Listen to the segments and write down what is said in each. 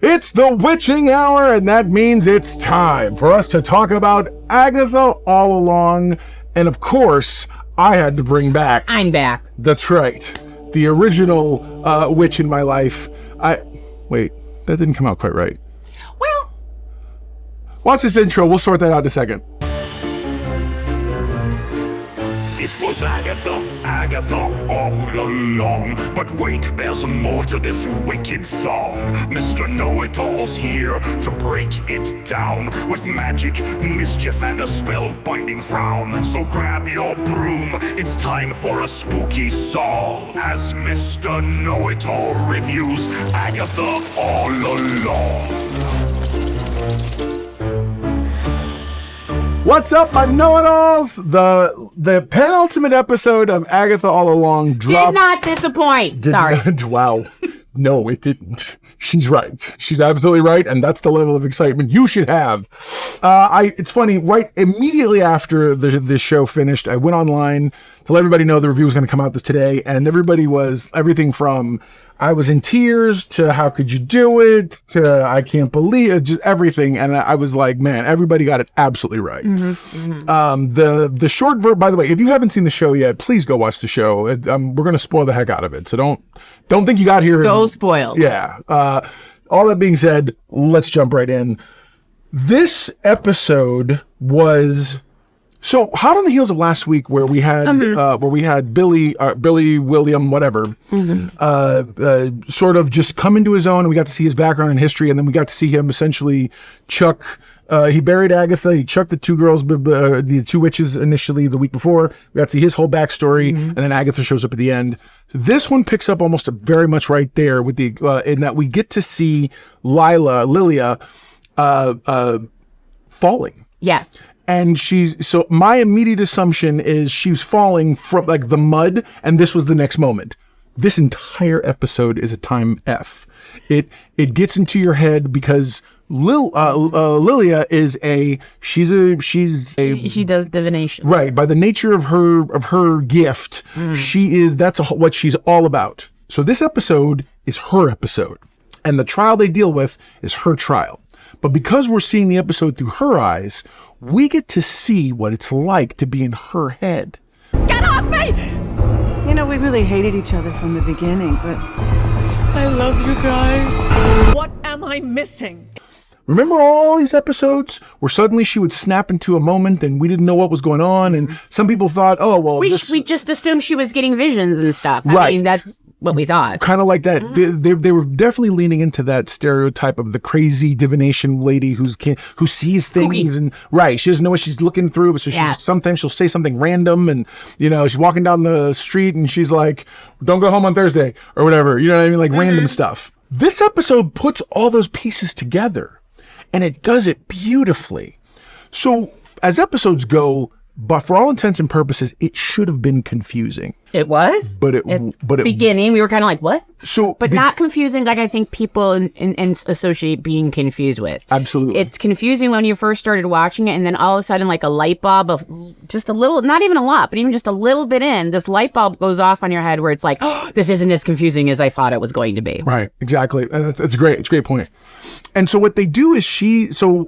It's the witching hour, and that means it's time for us to talk about Agatha All Along. And of course, I had to bring back... I'm back. That's right. The original witch in my life. Wait, that didn't come out quite right. Well... Watch this intro. We'll sort that out in a second. It was Agatha all along. But wait, there's more to this wicked song. Mr. Know-It-All's here to break it down with magic, mischief, and a spell-binding frown. So grab your broom, it's time for a spooky song as Mr. Know-It-All reviews Agatha All Along. What's up, my know-it-alls? The penultimate episode of Agatha All Along dropped. Did not disappoint. Sorry. Wow. No, it didn't. She's right. She's absolutely right, and that's the level of excitement you should have. It's funny, right immediately after this show finished, I went online to let everybody know the review was going to come out today, and everybody was everything from I was in tears to how could you do it to I can't believe it, just everything. And I was like, man, everybody got it absolutely right. Mm-hmm, mm-hmm. The short version, by the way, if you haven't seen the show yet, please go watch the show. We're going to spoil the heck out of it. So don't think you got here. So spoiled. Yeah. All that being said, let's jump right in. This episode was so hot on the heels of last week, where we had Billy William, whatever, sort of just come into his own, and we got to see his background and history, and then we got to see him essentially chuck. He buried Agatha. He chucked the two girls, the two witches initially the week before. We got to see his whole backstory, and then Agatha shows up at the end. So this one picks up almost very much right there with the in that we get to see Lillia falling. Yes. And so my immediate assumption is she's falling from like the mud, and this was the next moment. This entire episode is a time F. It gets into your head because Lillia she does divination. Right. By the nature of her gift, that's what she's all about. So this episode is her episode, and the trial they deal with is her trial. But because we're seeing the episode through her eyes, we get to see what it's like to be in her head. Get off me! You know, we really hated each other from the beginning, but I love you guys. What am I missing? Remember all these episodes where suddenly she would snap into a moment and we didn't know what was going on, and some people thought, oh, well... We just assumed she was getting visions and stuff. Right. I mean, that's what we thought. Kind of like that. Mm-hmm. They were definitely leaning into that stereotype of the crazy divination lady who sees things. Kooky. And right, she doesn't know what she's looking through, but so sometimes she'll say something random, and she's walking down the street and she's like, don't go home on Thursday or whatever. You know what I mean? Like random stuff. This episode puts all those pieces together, and it does it beautifully. So as episodes go, but for all intents and purposes, it should have been confusing. It was? But beginning, we were kind of like, what? But not confusing like I think people associate being confused with. Absolutely. It's confusing when you first started watching it, and then all of a sudden, like a light bulb of just a little, not even a lot, but even just a little bit in, this light bulb goes off on your head where it's like, oh, this isn't as confusing as I thought it was going to be. Right, exactly. That's great. It's a great point. And so what they do is the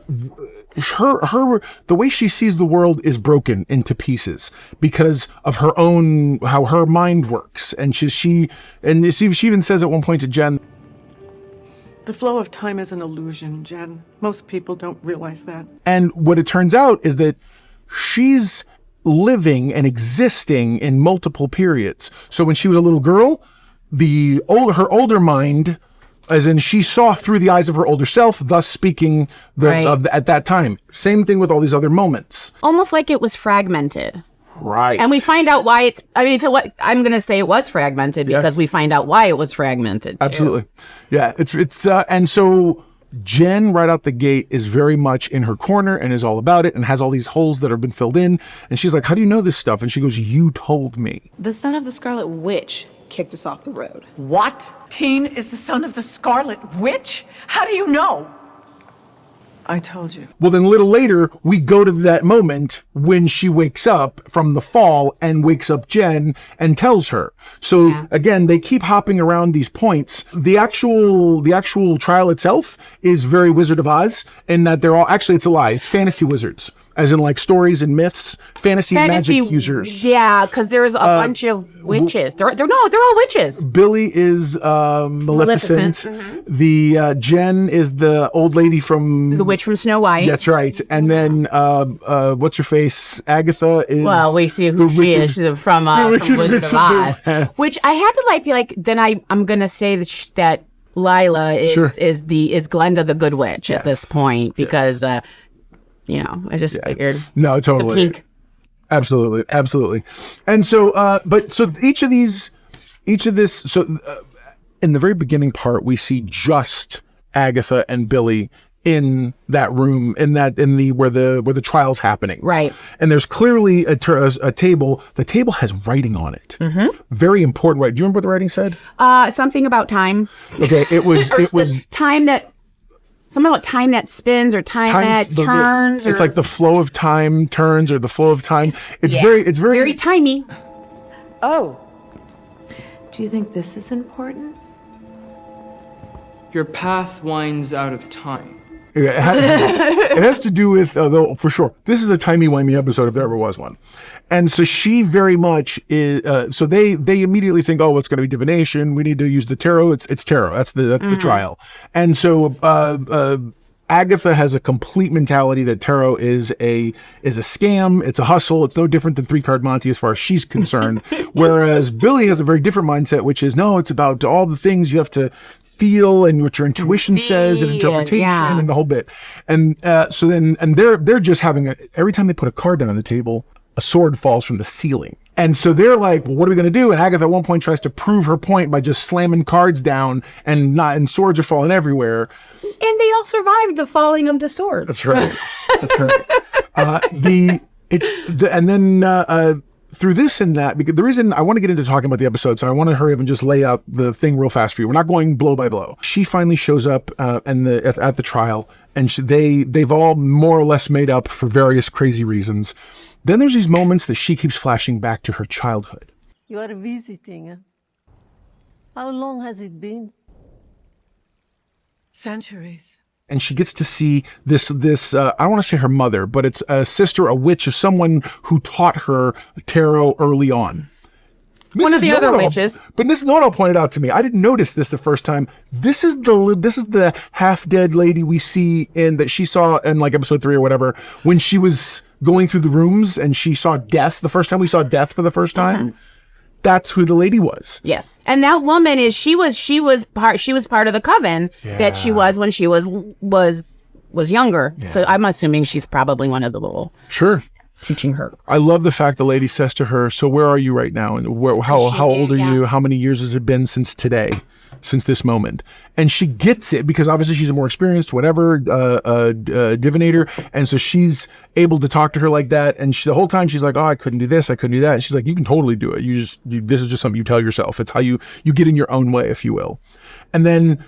way she sees the world is broken into pieces because of her own, how her mind works. And she even says at one point to Jen, the flow of time is an illusion, Jen. Most people don't realize that. And what it turns out is that she's living and existing in multiple periods. So when she was a little girl, her older mind, as in she saw through the eyes of her older self, thus speaking at that time. Same thing with all these other moments. Almost like it was fragmented. Right. And we find out why I'm going to say it was fragmented because we find out why it was fragmented. Absolutely. Too. Yeah. It's and so Jen right out the gate is very much in her corner and is all about it and has all these holes that have been filled in. And she's like, how do you know this stuff? And she goes, you told me. The son of the Scarlet Witch kicked us off the road. What? Teen is the son of the Scarlet Witch? How do you know? I told you. Well, then a little later, we go to that moment when she wakes up from the fall and wakes up Jen and tells her. So again, they keep hopping around these points. The actual trial itself is very Wizard of Oz in that they're all actually, it's a lie. It's fantasy wizards, as in like stories and myths, fantasy magic users. Yeah, because there's a bunch of witches. They're all witches. Billy is Maleficent. The Jen is the old lady from The witch from Snow White. That's right. And then what's her face? Agatha is. Well, we see who she is. She's from Wizard of Oz. Which I had to be like. Then I'm gonna say that Lila is Glenda the Good Witch at this point because I just figured. No, totally. The pink. Absolutely. And so, so in the very beginning part, we see just Agatha and Billy in that room, where the trial's happening. Right. And there's clearly a table. The table has writing on it. Very important. Right. Do you remember what the writing said? Something about time. Okay. It was time that. Something about time that spins or time that turns. It's like the flow of time turns or the flow of time. It's very timey. Oh. Do you think this is important? Your path winds out of time. It has to do with, though, for sure, this is a timey-wimey episode if there ever was one. And so she very much is, so they immediately think, oh, it's going to be divination. We need to use the tarot. It's tarot. That's the trial. And so Agatha has a complete mentality that tarot is a scam. It's a hustle. It's no different than 3-card Monte as far as she's concerned. Whereas Billy has a very different mindset, which is, no, it's about all the things you have to feel and what your intuition says and interpretation and the whole bit. And so then they're just having every time they put a card down on the table, a sword falls from the ceiling. And so they're like, well, what are we going to do? And Agatha at one point tries to prove her point by just slamming cards down and swords are falling everywhere. And they all survived the falling of the swords. That's right. That's right. Through this and that, because the reason I want to get into talking about the episode, so I want to hurry up and just lay out the thing real fast for you. We're not going blow by blow. She finally shows up at the trial, and they've all more or less made up for various crazy reasons. Then there's these moments that she keeps flashing back to her childhood. You are visiting. How long has it been? Centuries. And she gets to see this I don't want to say her mother, but it's a sister, a witch, of someone who taught her tarot early on. One of the other witches. But Mrs. Nordall pointed out to me, I didn't notice this the first time. This is the half-dead lady we see that she saw in like episode 3 or whatever, when she was going through the rooms and she saw death. The first time we saw death for the first time. That's who the lady was. Yes. And that woman is she was part of the coven that she was when she was younger. Yeah. So I'm assuming she's probably one of the little teaching her. I love the fact the lady says to her, so where are you right now? And how old are you? How many years has it been since today? Since this moment? And she gets it because obviously she's a more experienced divinator, and so she's able to talk to her like that. And the whole time she's like, oh, I couldn't do this, I couldn't do that. And she's like, you can totally do it. This is just something you tell yourself. It's how you get in your own way, if you will. And then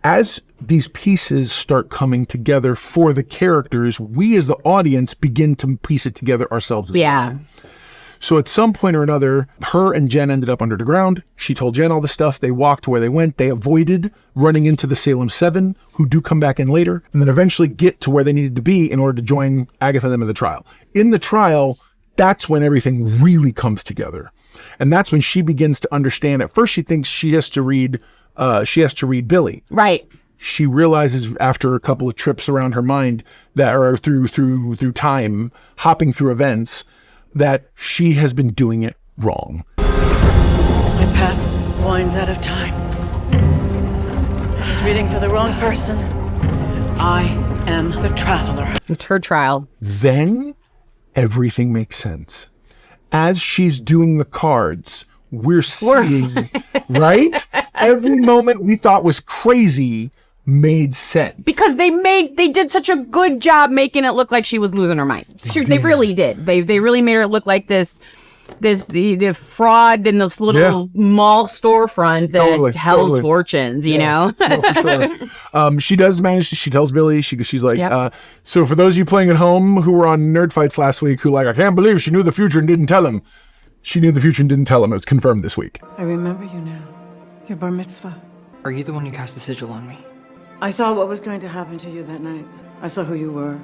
as these pieces start coming together for the characters, we as the audience begin to piece it together ourselves as well. So at some point or another, her and Jen ended up under the ground. She told Jen all the stuff. They walked to where they went. They avoided running into the Salem Seven, who do come back in later, and then eventually get to where they needed to be in order to join Agatha and them in the trial. In the trial, that's when everything really comes together. And that's when she begins to understand. At first, she thinks she has to read Billy. Right. She realizes after a couple of trips around her mind that, or through time, hopping through events, that she has been doing it wrong. My path winds out of time. She's reading for the wrong person. I am the traveler. It's her trial. Then everything makes sense. As she's doing the cards, we're seeing, right? Every moment we thought was crazy made sense. Because they did such a good job making it look like she was losing her mind. Sure, they really did. They really made her look like the fraud in this little mall storefront that tells fortunes, you know? No, for sure. She does manage to, she tells Billy, she's like, so for those of you playing at home who were on Nerd Fights last week, who like, I can't believe she knew the future and didn't tell him. She knew the future and didn't tell him. It was confirmed this week. I remember you now. Your bar mitzvah. Are you the one who cast the sigil on me? I saw what was going to happen to you that night. I saw who you were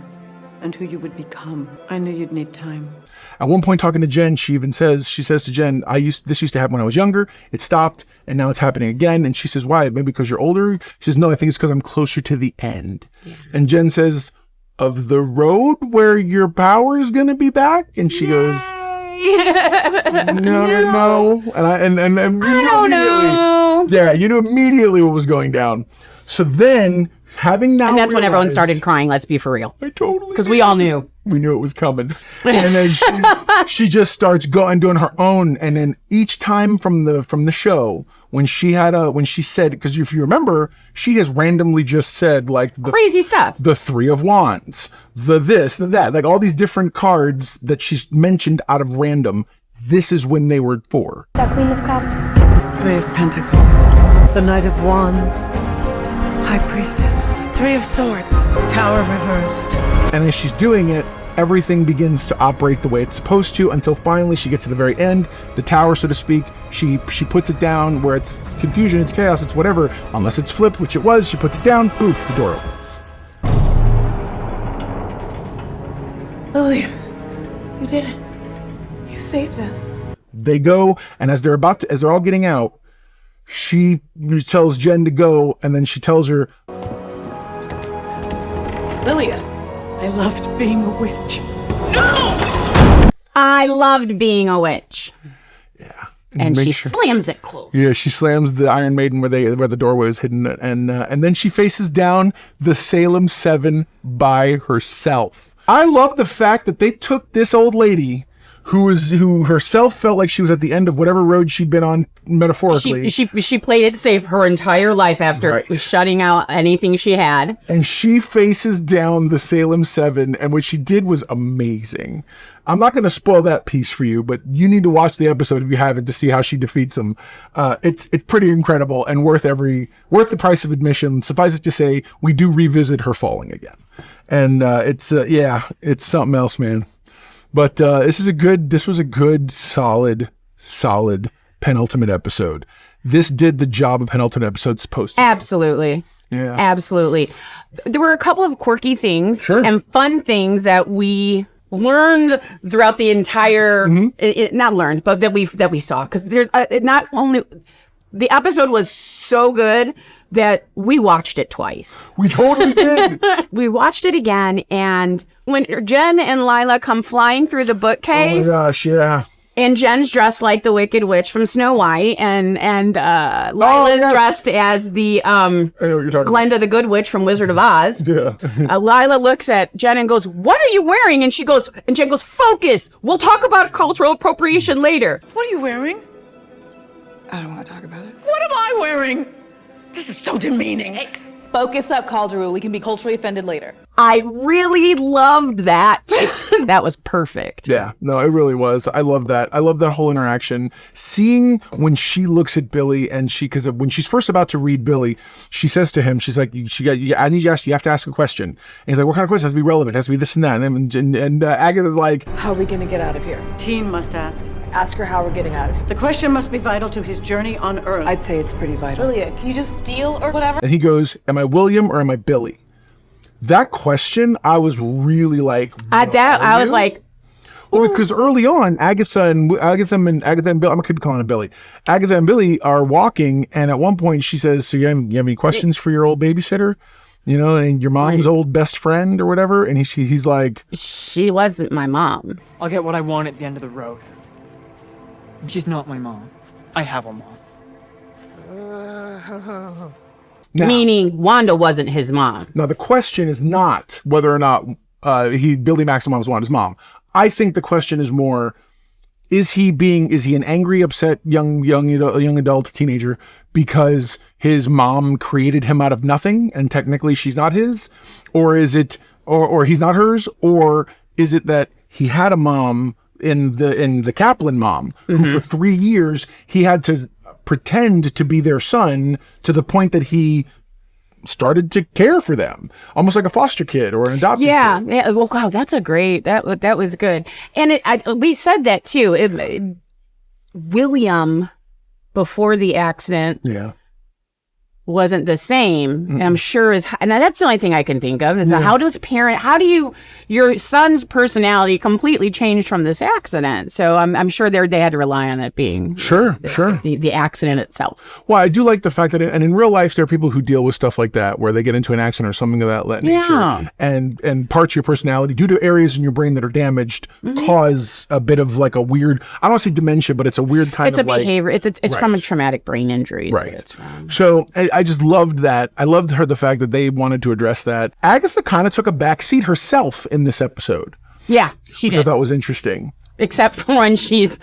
and who you would become. I knew you'd need time. At one point, talking to Jen, she says to Jen, this used to happen when I was younger. It stopped, and now it's happening again. And she says, why? Maybe because you're older? She says, no, I think it's because I'm closer to the end. Yeah. And Jen says, of the road where your power is going to be back? And she goes, no. And I don't know. Yeah, you knew immediately what was going down. So then, having now, and that's when everyone started crying. Let's be for real. I totally, because we all knew. We knew it was coming. And then she just starts going doing her own. And then each time from the show, when she said, because if you remember, she has randomly just said like crazy stuff, the Three of Wands, the this, the that, like all these different cards that she's mentioned out of random. This is when they were for. The Queen of Cups, Three of Pentacles, the Knight of Wands, High Priestess, Three of Swords, Tower reversed. And as she's doing it, everything begins to operate the way it's supposed to until finally she gets to the very end, the tower, so to speak. She puts it down where it's confusion, it's chaos, it's whatever. Unless it's flipped, which it was, she puts it down, poof, the door opens. Lillia, you did it. You saved us. They go, and as they're all getting out, she tells Jen to go, and then she tells her, Lillia, I loved being a witch. No! I loved being a witch. Yeah. And she slams it closed. Yeah, she slams the Iron Maiden where the doorway was hidden, and then she faces down the Salem Seven by herself. I love the fact that they took this old lady who herself felt like she was at the end of whatever road she'd been on metaphorically. She played it safe her entire life after shutting out anything she had. And she faces down the Salem Seven, and what she did was amazing. I'm not going to spoil that piece for you, but you need to watch the episode if you haven't to see how she defeats them. It's pretty incredible and worth the price of admission. Suffice it to say, we do revisit her falling again, and it's something else, man. But this was a good, solid penultimate episode. This did the job a penultimate episode's supposed to. Absolutely. Yeah. Absolutely. There were a couple of quirky things and fun things that we learned throughout the entire, not learned, but that we saw. Because there's not only, the episode was so good that we watched it twice. We totally did. We watched it again, and when Jen and Lila come flying through the bookcase. Oh my gosh, yeah. And Jen's dressed like the Wicked Witch from Snow White, and Lila's dressed as the Glenda the Good Witch from Wizard of Oz. Yeah. Lila looks at Jen and goes, "What are you wearing?" And Jen goes, "Focus. We'll talk about cultural appropriation later." What are you wearing? I don't want to talk about it. What am I wearing? This is so demeaning. Hey, focus up, Calderu. We can be culturally offended later. I really loved that. That was perfect. Yeah, no, it really was. I love that. I love that whole interaction. Seeing when she looks at Billy and because when she's first about to read Billy, she says to him, she's like, I need you have to ask a question. And he's like, what kind of question? It has to be relevant. It has to be this and that. And Agatha's like, how are we going to get out of here? Teen must ask. Ask her how we're getting out of here. The question must be vital to his journey on Earth. I'd say it's pretty vital. Lillia, can you just steal or whatever? And he goes, am I William or am I Billy? That question, I was really like, I was like, well, because early on, Agatha and Billy, I'm calling it Billy. Agatha and Billy are walking, and at one point she says, "So you have any questions for your old babysitter? You know, and your mom's old best friend or whatever?" And he's like, "She wasn't my mom. I'll get what I want at the end of the road. And she's not my mom. I have a mom." Now, meaning Wanda wasn't his mom. Now the question is not whether or not Billy Maximoff was Wanda's mom. I think the question is more: is he an angry, upset young adult teenager because his mom created him out of nothing and technically she's not his, or is it, or he's not hers, or is it that he had a mom in the Kaplan mom who for 3 years he had to pretend to be their son to the point that he started to care for them, almost like a foster kid or an adopted kid. Yeah. Well, wow, that's a great, that was good. And we said that too. William before the accident wasn't the same. I'm sure and that's the only thing I can think of is how do your son's personality completely changed from this accident? So I'm sure they had to rely on it being the accident itself. Well, I do like the fact that and in real life there are people who deal with stuff like that where they get into an accident or something of that nature and parts of your personality due to areas in your brain that are damaged cause a bit of like a weird, I don't want to say dementia, but it's a weird kind of behavior. It's from a traumatic brain injury. Right. So I just loved that. I loved the fact that they wanted to address that. Agatha kind of took a back seat herself in this episode. Yeah, she did. Which I thought was interesting. Except for when she's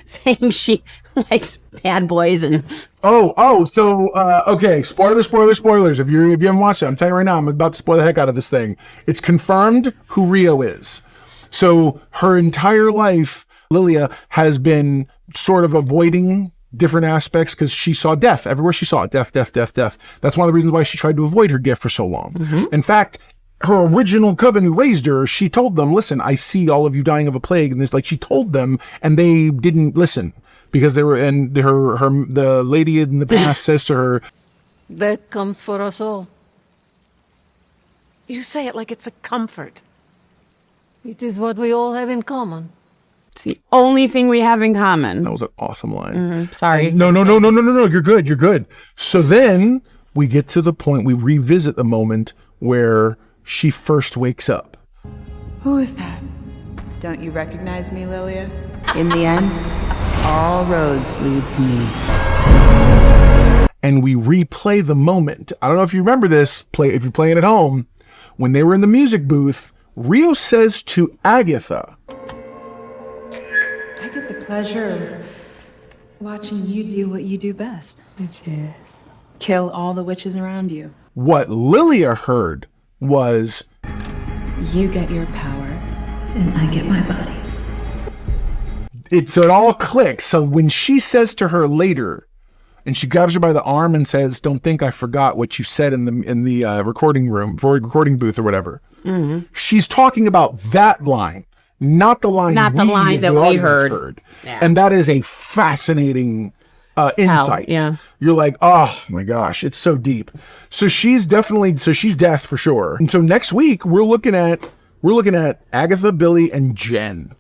saying she likes bad boys and... Okay, spoilers. If you haven't watched it, I'm telling you right now, I'm about to spoil the heck out of this thing. It's confirmed who Rio is. So her entire life, Lillia has been sort of avoiding different aspects because she saw death everywhere she saw it. Death. That's one of the reasons why she tried to avoid her gift for so long. In fact, her original coven who raised her, she told them, listen, I see all of you dying of a plague. And she told them and they didn't listen because they were, and the lady in the past says to her, that comes for us all. You say it like it's a comfort. It is what we all have in common. It's the only thing we have in common. That was an awesome line. Sorry. No. You're good. So then we get to the point, we revisit the moment where she first wakes up. Who is that? Don't you recognize me, Lillia? In the end, all roads lead to me. And we replay the moment. I don't know if you remember this, if you're playing at home, when they were in the music booth, Rio says to Agatha, I get the pleasure of watching you do what you do best, which is kill all the witches around you. What Lillia heard was, you get your power, and I get my bodies. So it all clicks. So when she says to her later, and she grabs her by the arm and says, don't think I forgot what you said in the recording room, recording booth or whatever. She's talking about that line. Not the line that we heard. Yeah. And that is a fascinating insight. You're like, oh my gosh, it's so deep. So she's death for sure. And so next week we're looking at Agatha, Billy, and Jen.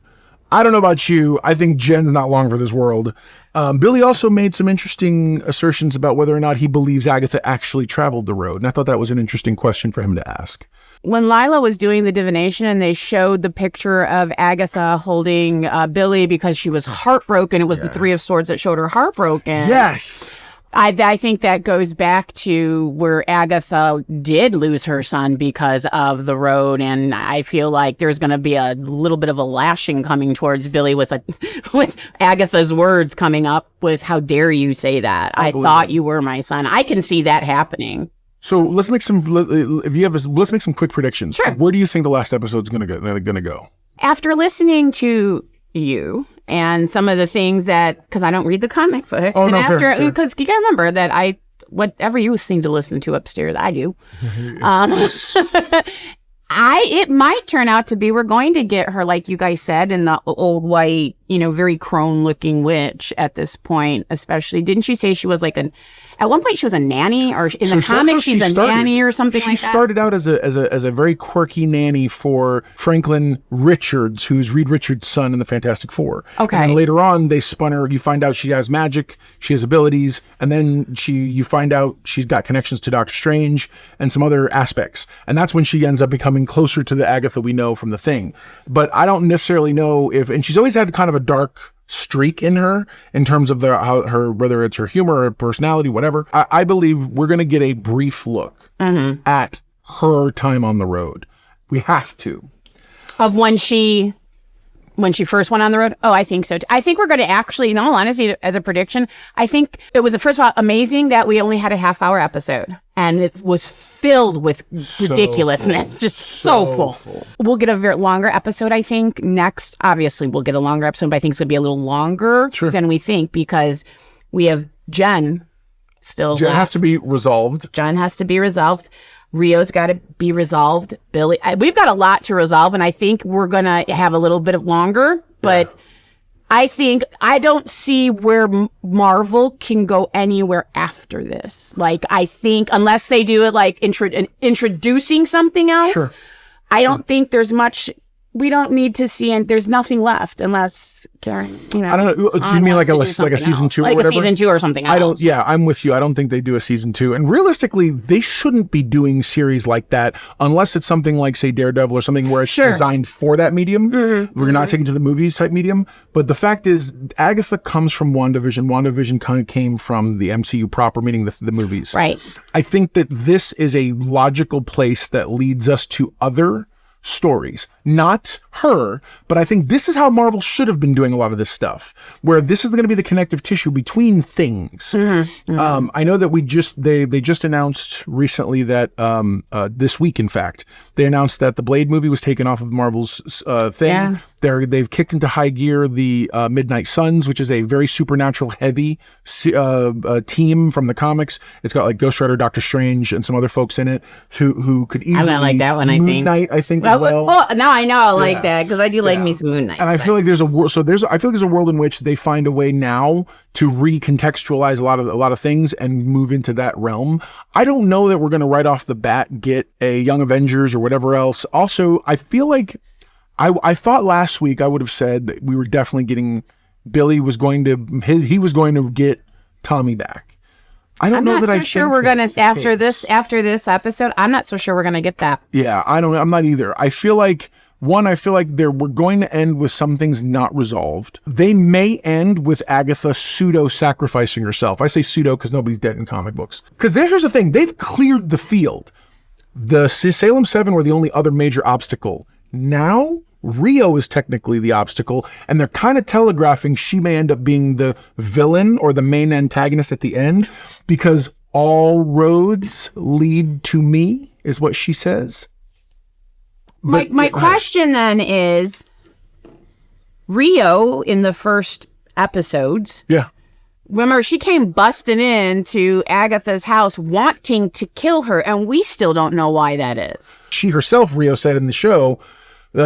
I don't know about you. I think Jen's not long for this world. Billy also made some interesting assertions about whether or not he believes Agatha actually traveled the road. And I thought that was an interesting question for him to ask. When Lila was doing the divination and they showed the picture of Agatha holding Billy because she was heartbroken, it was the Three of Swords that showed her heartbroken. Yes. I think that goes back to where Agatha did lose her son because of the road, and I feel like there's going to be a little bit of a lashing coming towards Billy with Agatha's words coming up with, how dare you say that? I thought you were my son. I can see that happening. So let's make some quick predictions. Sure. Where do you think the last episode's going to go? After listening to you and some of the things because I don't read the comic books, because you gotta remember that whatever you seem to listen to upstairs, I do. It might turn out to be we're going to get her, like you guys said, in the old white, very crone-looking witch at this point. Especially, didn't she say she was at one point she was a nanny, or in the comic she's a nanny or something like that? She started out as a very quirky nanny for Franklin Richards, who's Reed Richards' son in the Fantastic Four. Okay. And later on, they spun her. You find out she has magic, she has abilities, and then you find out she's got connections to Doctor Strange and some other aspects. And that's when she ends up becoming closer to the Agatha we know from the Thing. But I don't necessarily know and she's always had kind of a dark streak in her in terms of whether it's her humor or her personality, whatever. I believe we're going to get a brief look at her time on the road. We have to. Of when she first went on the road? Oh, I think so. I think we're going to actually, in all honesty, as a prediction, I think it was, first of all, amazing that we only had a half-hour episode. And it was filled with ridiculousness. Just so full. We'll get a very longer episode, I think. Next, obviously, we'll get a longer episode, but I think it's going to be a little longer than we think, because we have Jen still Jen has to be resolved. Rio's got to be resolved. Billy, we've got a lot to resolve, and I think we're going to have a little bit of longer, but I don't see where Marvel can go anywhere after this. Like, I think unless they do it like introducing something else, Sure. I don't think there's much. We don't need to see, and there's nothing left unless Karen. I don't know. Do you mean like a season 2 or whatever? Like a season 2 or something else. Yeah, I'm with you. I don't think they do a season 2. And realistically, they shouldn't be doing series like that unless it's something like, say, Daredevil or something where it's designed for that medium. We're not taking to the movies type medium. But the fact is, Agatha comes from WandaVision. WandaVision kind of came from the MCU proper, meaning the movies. Right. I think that this is a logical place that leads us to other stories, not her, but I think this is how Marvel should have been doing a lot of this stuff, where this is going to be the connective tissue between things. I know that they just announced recently that this week, in fact, they announced that the Blade movie was taken off of Marvel's thing. Yeah. They've kicked into high gear the Midnight Suns, which is a very supernatural heavy team from the comics. It's got like Ghost Rider, Doctor Strange, and some other folks in it who could easily. I like that one. Moon Knight, I think. Well, now I know I like that because I do like me some Moon Knight. And I feel like there's a world. So I feel like there's a world in which they find a way now to recontextualize a lot of things and move into that realm. I don't know that we're going to right off the bat get a Young Avengers or whatever else. Also, I feel like. I thought last week I would have said that we were definitely getting Billy was going to get Tommy back. I'm not so sure we're gonna after this episode. I'm not so sure we're gonna get that. Yeah, I don't know. I'm not either. I feel like we're going to end with some things not resolved. They may end with Agatha pseudo sacrificing herself. I say pseudo because nobody's dead in comic books. Because here's the thing: they've cleared the field. The Salem Seven were the only other major obstacle. Now Rio is technically the obstacle, and they're kind of telegraphing she may end up being the villain or the main antagonist at the end, because all roads lead to me, is what she says. My question then is, Rio in the first episodes, remember she came busting into Agatha's house wanting to kill her, and we still don't know why that is. She herself, Rio said in the show,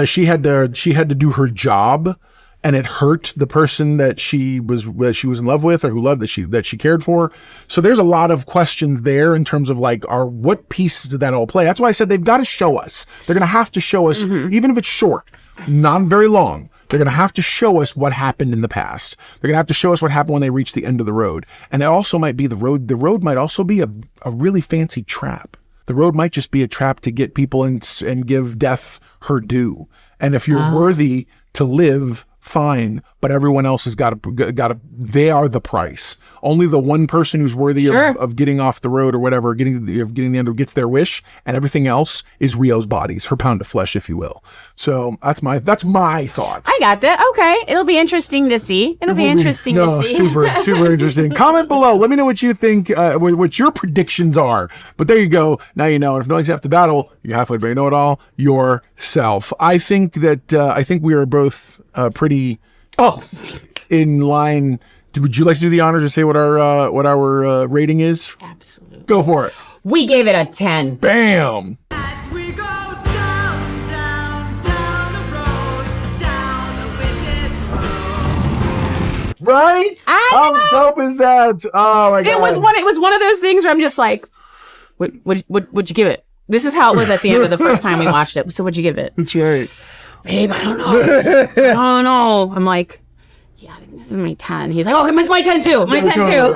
she had to do her job, and it hurt the person that she was in love with, or who loved that she cared for. So there's a lot of questions there in terms of like, what pieces did that all play? That's why I said they've got to show us. They're going to have to show us, even if it's short, not very long. They're going to have to show us what happened in the past. They're going to have to show us what happened when they reach the end of the road. And it also might be the road. The road might also be a really fancy trap. The road might just be a trap to get people and give death her due. And if you're worthy to live, fine, but everyone else has got to, they are the price. Only the one person who's worthy of getting off the road or whatever, getting the end, gets their wish, and everything else is Rio's bodies, her pound of flesh, if you will. So that's my thought. I got that. Okay. It'll be interesting to see. To see. Super interesting. Comment below. Let me know what you think, what your predictions are. But there you go. Now you know. And if knowing's half the battle, you're halfway to know it all yourself. I think we are both pretty in line. Would you like to do the honors or say what our rating is? Absolutely. Go for it. We gave it a 10. Bam. As we go down the road, down the witch's road. Right? How dope is that? Oh my god. It was one of those things where I'm just like, what'd you give it? This is how it was at the end of the first time we watched it. So what'd you give it? That's right. Babe, I don't know. I'm like, yeah, this is my 10. He's like, oh, it's my 10 too. My 10 too.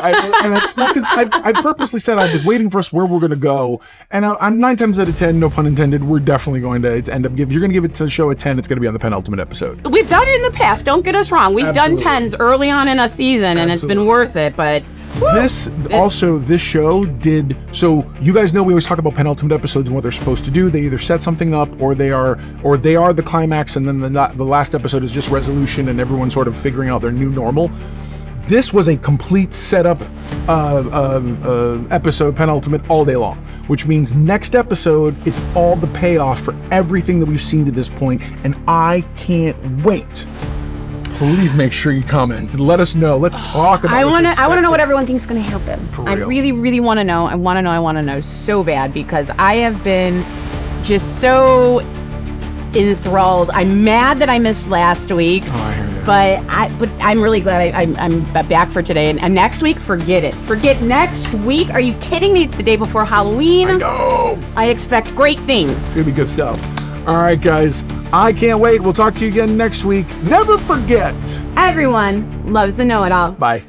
Because I purposely said I was waiting for us where we're going to go. And I'm 9 times out of 10, no pun intended, we're definitely going to end up if you're going to give it to the show a 10, it's going to be on the penultimate episode. We've done it in the past. Don't get us wrong. We've done 10s early on in a season, and it's been worth it. But this show did. So you guys know we always talk about penultimate episodes and what they're supposed to do. They either set something up, or they are the climax, and then the last episode is just resolution and everyone sort of figuring out their new normal. This was a complete setup episode, penultimate, all day long, which means next episode, it's all the payoff for everything that we've seen to this point, and I can't wait. Please make sure you comment. Let us know. Let's talk about it. I want to know what everyone thinks is going to happen. I really, really want to know. I want to know so bad, because I have been just so enthralled. I'm mad that I missed last week. Oh, I hear you. But I'm really glad I'm back for today. And next week, forget it. Forget next week. Are you kidding me? It's the day before Halloween. I know. I expect great things. It's going to be good stuff. All right, guys. I can't wait. We'll talk to you again next week. Never forget. Everyone loves a know-it-all. Bye.